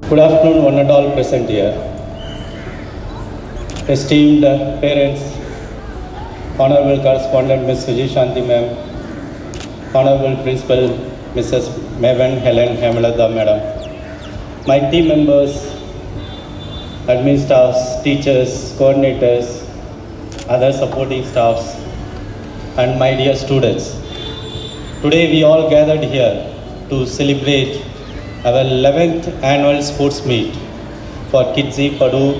Good afternoon, one and all present here. Esteemed parents, Honorable Correspondent Ms. Vijay Ma'am, Honorable Principal Mrs. Maven Helen Hemalada Madam, my team members, admin staffs, teachers, coordinators, other supporting staffs, and my dear students. Today we all gathered here to celebrate our 11th annual sports meet for KIDZEE Padu,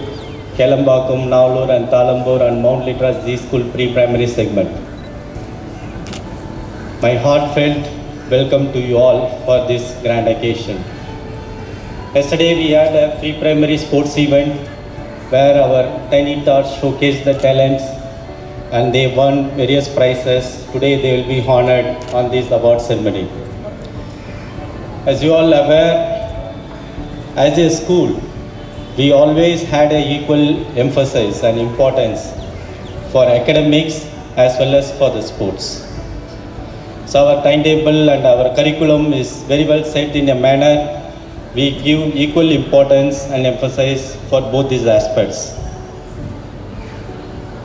Kelambakkam, Navlur and Talambur and Mount Litera Z School pre-primary segment. My heartfelt welcome to you all for this grand occasion. Yesterday we had a pre-primary sports event where our tiny tots showcased the talents and they won various prizes. Today they will be honored on this award ceremony. As you all aware, as a school, we always had an equal emphasis and importance for academics as well as for the sports. So our timetable and our curriculum is very well set in a manner we give equal importance and emphasis for both these aspects.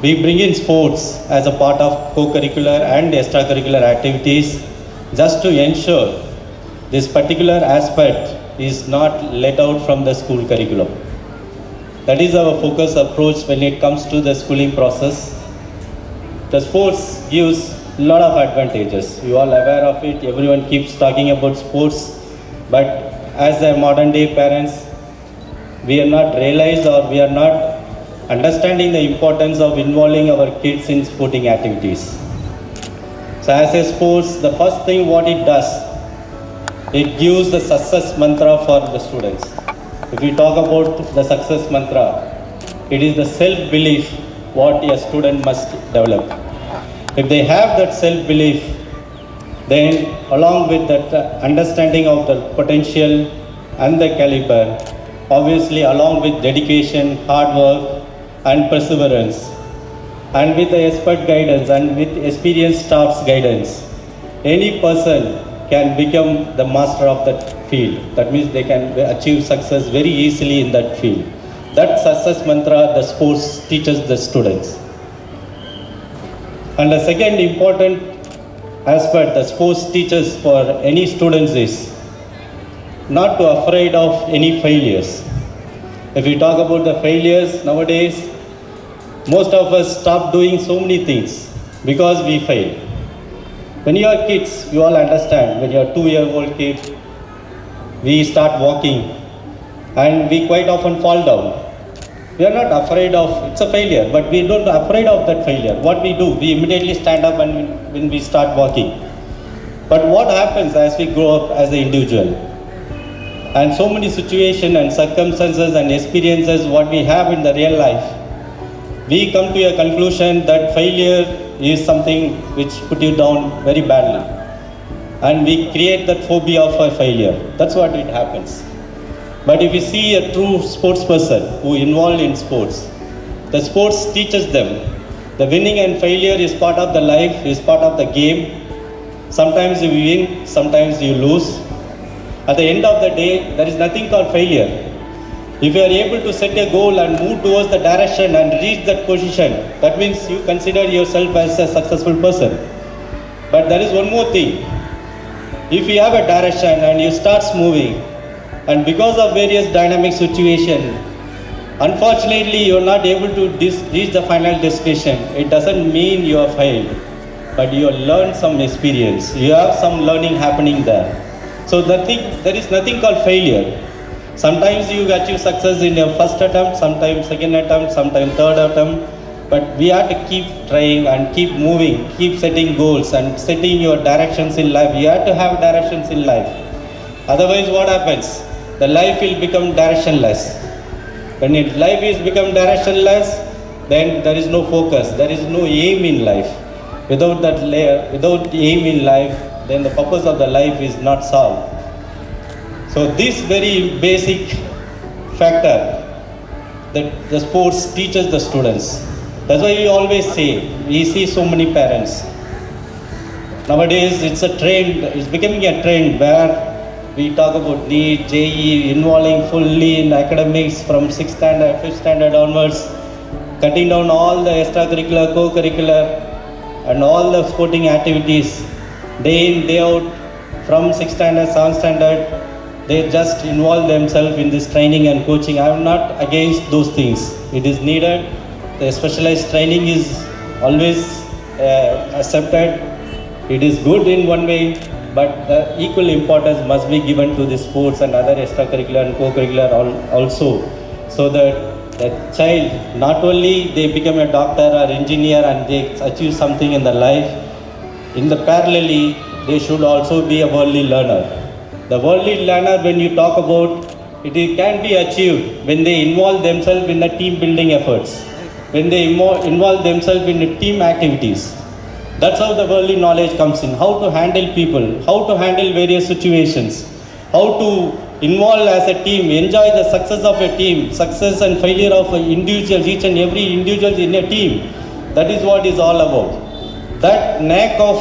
We bring in sports as a part of co-curricular and extracurricular activities just to ensure this particular aspect is not let out from the school curriculum. That is our focus approach when it comes to the schooling process. The sports gives a lot of advantages. You all aware of it. Everyone keeps talking about sports. But as a modern day parents, we are not realized or we are not understanding the importance of involving our kids in sporting activities. So as a sports, the first thing what it does, it gives the success mantra for the students. If we talk about the success mantra, it is the self-belief what a student must develop. If they have that self-belief, then along with that understanding of the potential and the caliber, obviously along with dedication, hard work and perseverance, and with the expert guidance and with experienced staff's guidance, any person can become the master of that field. That means they can achieve success very easily in that field. That success mantra the sports teaches the students. And the second important aspect the sports teaches for any students is not to afraid of any failures. If we talk about the failures nowadays, most of us stop doing so many things because we fail. When you are kids, you all understand, when you are 2-year-old kid, we start walking and we quite often fall down. We are not afraid of, it's a failure, but we don't afraid of that failure. What we do, we immediately stand up and when we start walking. But what happens as we grow up as an individual? And so many situations and circumstances and experiences what we have in the real life, we come to a conclusion that failure is something which put you down very badly. And we create that phobia of a failure. That's what it happens. But if you see a true sports person who involved in sports, the sports teaches them the winning and failure is part of the life, is part of the game. Sometimes you win, sometimes you lose. At the end of the day, there is nothing called failure. If you are able to set a goal and move towards the direction and reach that position, that means you consider yourself as a successful person. But there is one more thing. If you have a direction and you start moving, and because of various dynamic situations, unfortunately you are not able to reach the final destination, it doesn't mean you have failed, but you have learned some experience. You have some learning happening there. So there is nothing called failure. Sometimes you achieve success in your first attempt, sometimes second attempt, sometimes third attempt. But we have to keep trying and keep moving, keep setting goals and setting your directions in life. You have to have directions in life. Otherwise what happens? The life will become directionless. When life is become directionless, then there is no focus, there is no aim in life. Without that layer, without aim in life, then the purpose of the life is not solved. So this very basic factor that the sports teaches the students. That's why we always say, we see so many parents. Nowadays it's a trend, it's becoming a trend where we talk about NEET, JEE, involving fully in academics from 6th standard, 5th standard onwards, cutting down all the extracurricular, co-curricular and all the sporting activities, day in, day out, from 6th standard, 7th standard, they just involve themselves in this training and coaching. I am not against those things. It is needed. The specialized training is always accepted. It is good in one way, but the equal importance must be given to the sports and other extracurricular and co-curricular also, so that the child, not only they become a doctor or engineer and they achieve something in their life, in the parallelly, they should also be a worldly learner. The worldly learner, when you talk about, it can be achieved when they involve themselves in the team building efforts, when they involve themselves in the team activities. That's how the worldly knowledge comes in. How to handle people, how to handle various situations, how to involve as a team, enjoy the success of a team, success and failure of an individual, each and every individual in a team. That is what is all about. That knack of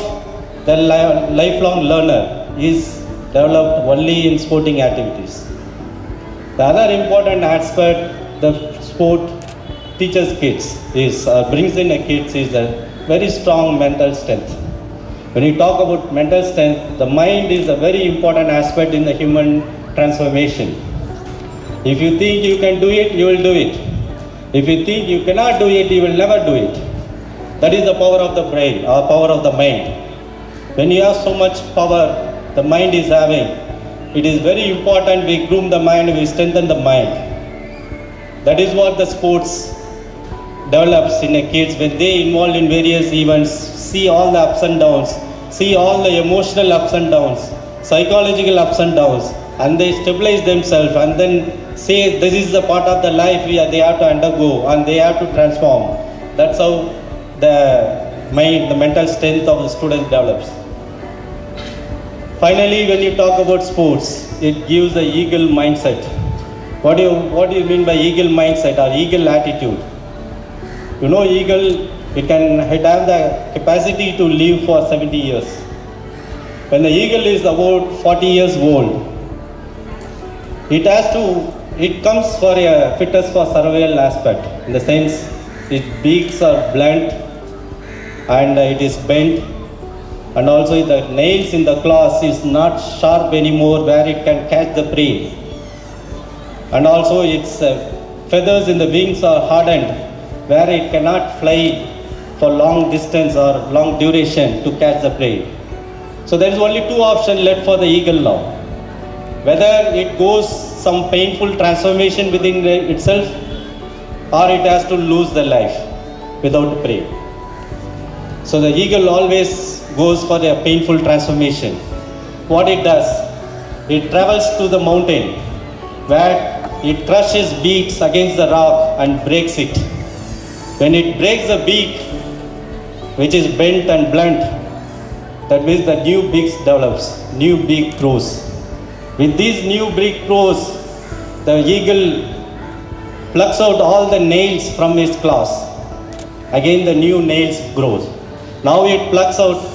the lifelong learner is developed only in sporting activities. The other important aspect the sport teaches kids is, brings in a kids is a very strong mental strength. When you talk about mental strength, the mind is a very important aspect in the human transformation. If you think you can do it, you will do it. If you think you cannot do it, you will never do it. That is the power of the brain or power of the mind. When you have so much power the mind is having, it is very important we groom the mind, we strengthen the mind. That is what the sports develops in a kids when they involved in various events, see all the ups and downs, see all the emotional ups and downs, psychological ups and downs, and they stabilize themselves and then say this is the part of the life they have to undergo and they have to transform. That's how the mind, the mental strength of the student develops. Finally, when you talk about sports, it gives the eagle mindset. What do you mean by eagle mindset or eagle attitude? You know, eagle, it have the capacity to live for 70 years. When the eagle is about 40 years old, it comes for a fitness for survival aspect. In the sense, its beaks are blunt and it is bent. And also the nails in the claws is not sharp anymore where it can catch the prey. And also its feathers in the wings are hardened where it cannot fly for long distance or long duration to catch the prey. So there is only two options left for the eagle now. Whether it goes some painful transformation within itself or it has to lose the life without prey. So the eagle always goes for a painful transformation. What it does, it travels to the mountain where it crushes beaks against the rock and breaks it. When it breaks the beak, which is bent and blunt, that means the new beak develops, new beak grows. With these new beak grows, the eagle plucks out all the nails from its claws. Again the new nails grows. Now it plucks out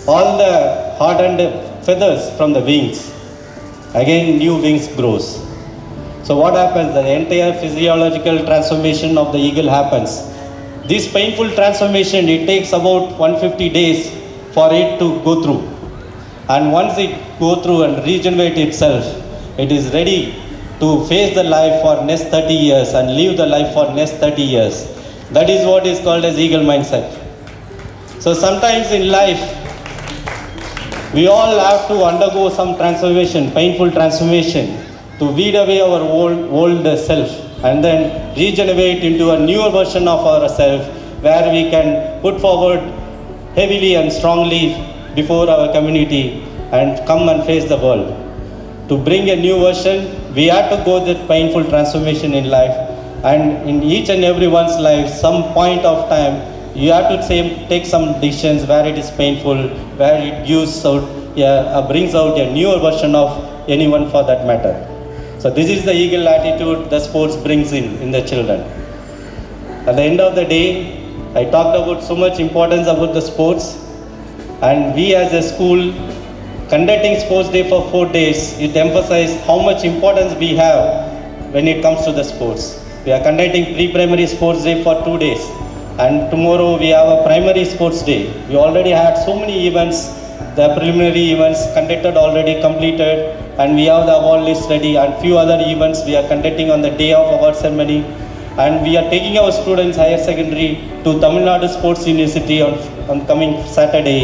all the hardened feathers from the wings. Again new wings grows. So what happens? The entire physiological transformation of the eagle happens. This painful transformation, it takes about 150 days for it to go through. And once it go through and regenerate itself, it is ready to face the life for next 30 years and live the life for next 30 years. That is what is called as eagle mindset. So sometimes in life, we all have to undergo some transformation, painful transformation, to weed away our old self and then regenerate into a newer version of ourselves where we can put forward heavily and strongly before our community and come and face the world. To bring a new version, we have to go that painful transformation in life, and in each and everyone's life, some point of time, you have to take some decisions where it is painful, where it brings out a newer version of anyone for that matter. So this is the eagle attitude the sports brings in the children. At the end of the day, I talked about so much importance about the sports, and we as a school Conducting sports day for 4 days, it emphasizes how much importance we have when it comes to the sports. We are conducting pre-primary sports day for 2 days, and tomorrow we have a primary sports day. We already had so many events, the preliminary events conducted already completed, and we have the award list ready, and few other events we are conducting on the day of award ceremony. And we are taking our students higher secondary to Tamil Nadu Sports University on coming Saturday,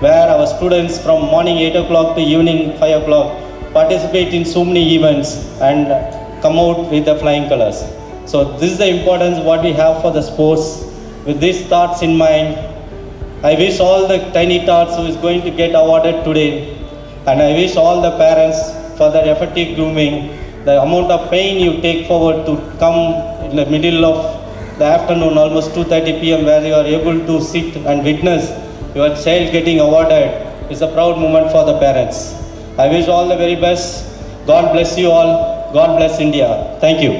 where our students from morning 8 o'clock to evening 5 o'clock participate in so many events and come out with the flying colors. So this is the importance what we have for the sports. With these thoughts in mind, I wish all the tiny tots who is going to get awarded today, and I wish all the parents for their effective grooming, the amount of pain you take forward to come in the middle of the afternoon, almost 2:30 p.m., where you are able to sit and witness your child getting awarded, is a proud moment for the parents. I wish all the very best. God bless you all. God bless India. Thank you.